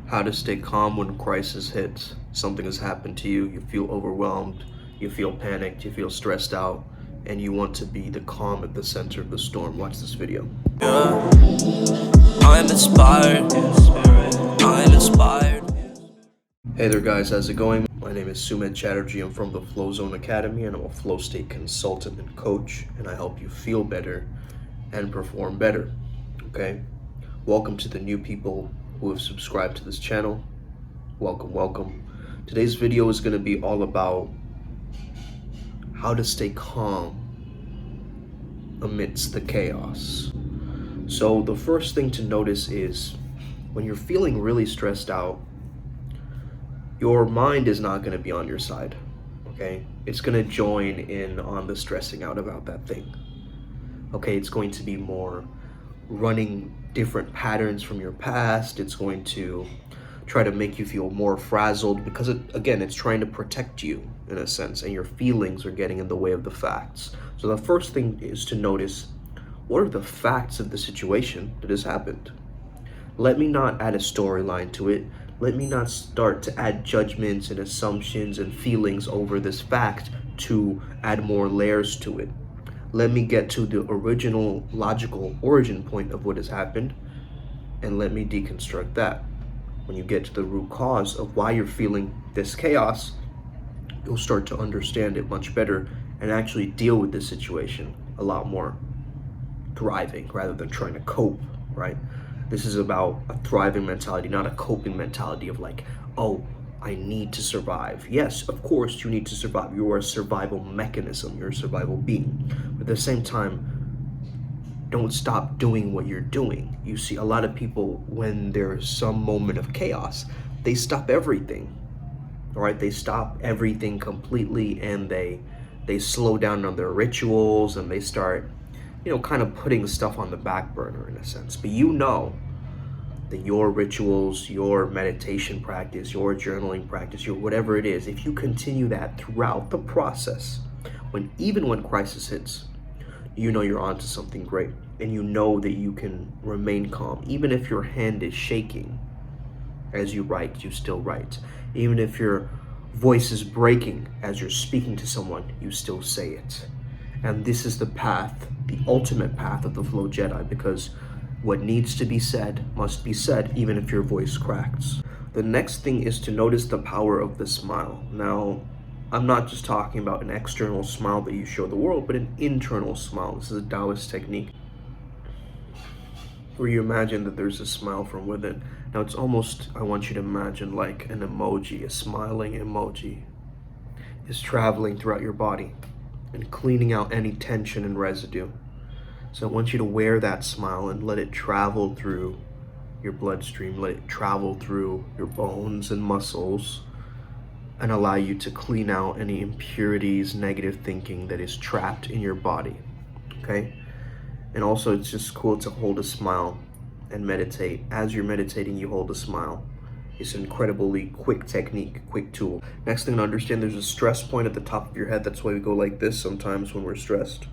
How to stay calm when crisis hits. Something has happened to you, you feel overwhelmed, you feel panicked, you feel stressed out, and you want to be the calm at the center of the storm. Watch this video. Yeah. I'm inspired. I'm inspired. Hey there guys, how's it going? My name is Sumit Chatterjee. I'm from the Flow Zone Academy and I'm a flow state consultant and coach, and I help you feel better and perform better. Okay? Welcome to the new people who have subscribed to this channel. Welcome. Today's video is going to be all about how to stay calm amidst the chaos. So the first thing to notice is when you're feeling really stressed out, your mind is not going to be on your side, okay? It's going to join in on the stressing out about that thing, okay? It's going to be more running different patterns from your past. It's going to try to make you feel more frazzled because, it's trying to protect you in a sense, and your feelings are getting in the way of the facts. So the first thing is to notice, what are the facts of the situation that has happened? Let me not add a storyline to it. Let me not start to add judgments and assumptions and feelings over this fact to add more layers to it. Let me get to the original logical origin point of what has happened, and let me deconstruct that. When you get to the root cause of why you're feeling this chaos, you'll start to understand it much better and actually deal with this situation a lot more thriving rather than trying to cope, right? This is about a thriving mentality, not a coping mentality of like, oh, I need to survive. Yes, of course you need to survive. You are a survival mechanism. You're a survival being. But at the same time, don't stop doing what you're doing. You see a lot of people, when there's some moment of chaos, they stop everything, all right? They stop everything completely, and they slow down on their rituals, and they start kind of putting stuff on the back burner in a sense. But you know that your rituals, your meditation practice, your journaling practice, your whatever it is, if you continue that throughout the process, even when crisis hits, you know you're onto something great, and you know that you can remain calm. Even if your hand is shaking as you write, you still write. Even if your voice is breaking as you're speaking to someone, you still say it. And this is the path, the ultimate path of the Flow Jedi, because what needs to be said must be said, even if your voice cracks. The next thing is to notice the power of the smile. Now, I'm not just talking about an external smile that you show the world, but an internal smile. This is a Taoist technique where you imagine that there's a smile from within. Now, it's almost, I want you to imagine like an emoji, a smiling emoji is traveling throughout your body and cleaning out any tension and residue. So I want you to wear that smile and let it travel through your bloodstream, let it travel through your bones and muscles, and allow you to clean out any impurities, negative thinking that is trapped in your body, okay? And also, it's just cool to hold a smile and meditate. As you're meditating, you hold a smile. It's an incredibly quick technique, quick tool. Next thing to understand, there's a stress point at the top of your head. That's why we go like this sometimes when we're stressed.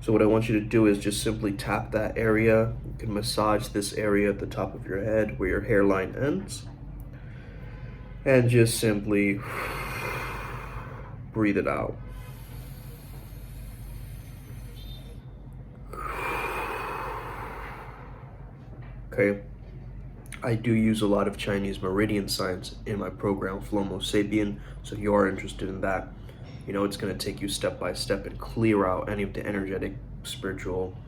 So what I want you to do is just simply tap that area. You can massage this area at the top of your head where your hairline ends. And just simply breathe it out. Okay. I do use a lot of Chinese meridian science in my program, Flomo Sapien. So if you are interested in that, it's going to take you step by step and clear out any of the energetic, spiritual,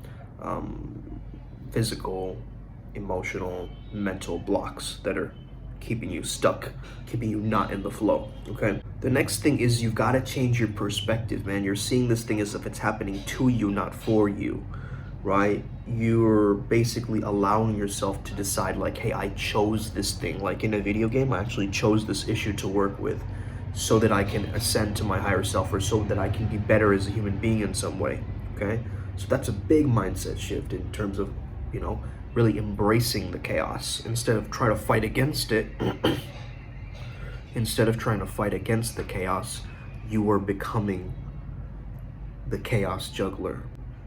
physical, emotional, mental blocks that are keeping you stuck, keeping you not in the flow, okay? The next thing is you've got to change your perspective, man. You're seeing this thing as if it's happening to you, not for you, right? You're basically allowing yourself to decide like, hey, I chose this thing. Like in a video game, I actually chose this issue to work with so that I can ascend to my higher self, or so that I can be better as a human being in some way, okay? So that's a big mindset shift in terms of, really embracing the chaos instead of trying to fight against it. Instead of trying to fight against the chaos, you are becoming the chaos juggler.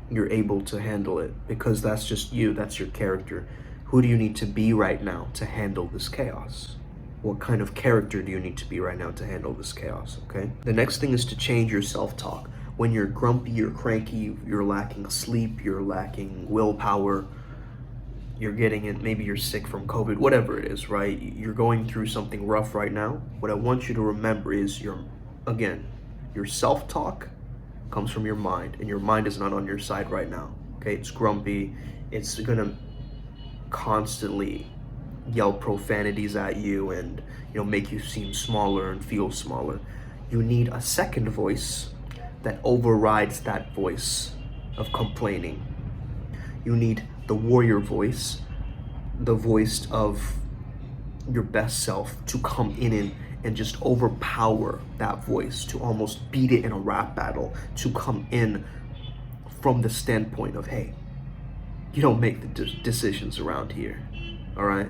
You're able to handle it because that's just you, that's your character. Who do you need to be right now to handle this chaos? What kind of character do you need to be right now to handle this chaos, okay? The next thing is to change your self-talk. When you're grumpy, you're cranky, you're lacking sleep, you're lacking willpower, you're getting it, maybe you're sick from COVID, whatever it is, right? You're going through something rough right now. What I want you to remember is your self-talk comes from your mind, and your mind is not on your side right now, okay? It's grumpy, it's gonna constantly yell profanities at you and make you seem smaller and feel smaller. You need a second voice that overrides that voice of complaining. You need the warrior voice, the voice of your best self, to come in and just overpower that voice, to almost beat it in a rap battle, to come in from the standpoint of, hey, you don't make the decisions around here, all right?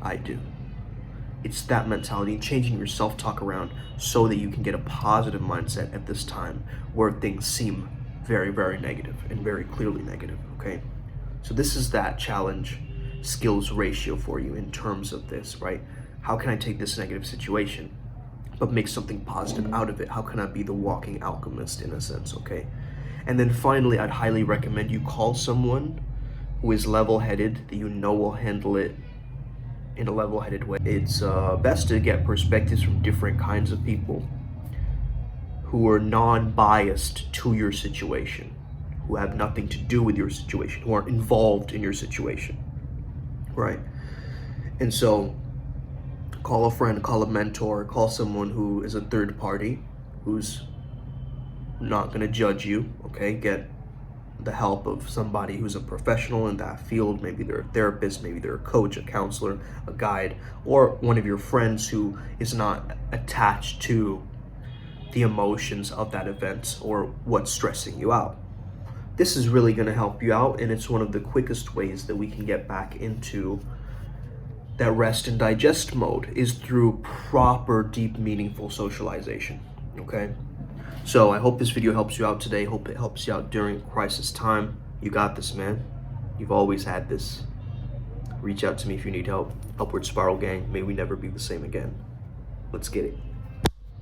I do. It's that mentality, changing your self-talk around so that you can get a positive mindset at this time where things seem very, very negative and very clearly negative, okay? So this is that challenge skills ratio for you in terms of this, right? How can I take this negative situation but make something positive out of it? How can I be the walking alchemist in a sense, okay? And then finally, I'd highly recommend you call someone who is level-headed, that you know will handle it in a level-headed way. It's best to get perspectives from different kinds of people who are non-biased to your situation, who have nothing to do with your situation, who aren't involved in your situation, right? And so call a friend, call a mentor, call someone who is a third party, who's not going to judge you, okay? Get the help of somebody who's a professional in that field. Maybe they're a therapist, maybe they're a coach, a counselor, a guide, or one of your friends who is not attached to the emotions of that event or what's stressing you out. This is really going to help you out, and it's one of the quickest ways that we can get back into that rest and digest mode, is through proper, deep, meaningful socialization, okay? So I hope this video helps you out today. Hope it helps you out during crisis time. You got this, man. You've always had this. Reach out to me if you need help. Upward Spiral Gang. May we never be the same again. Let's get it.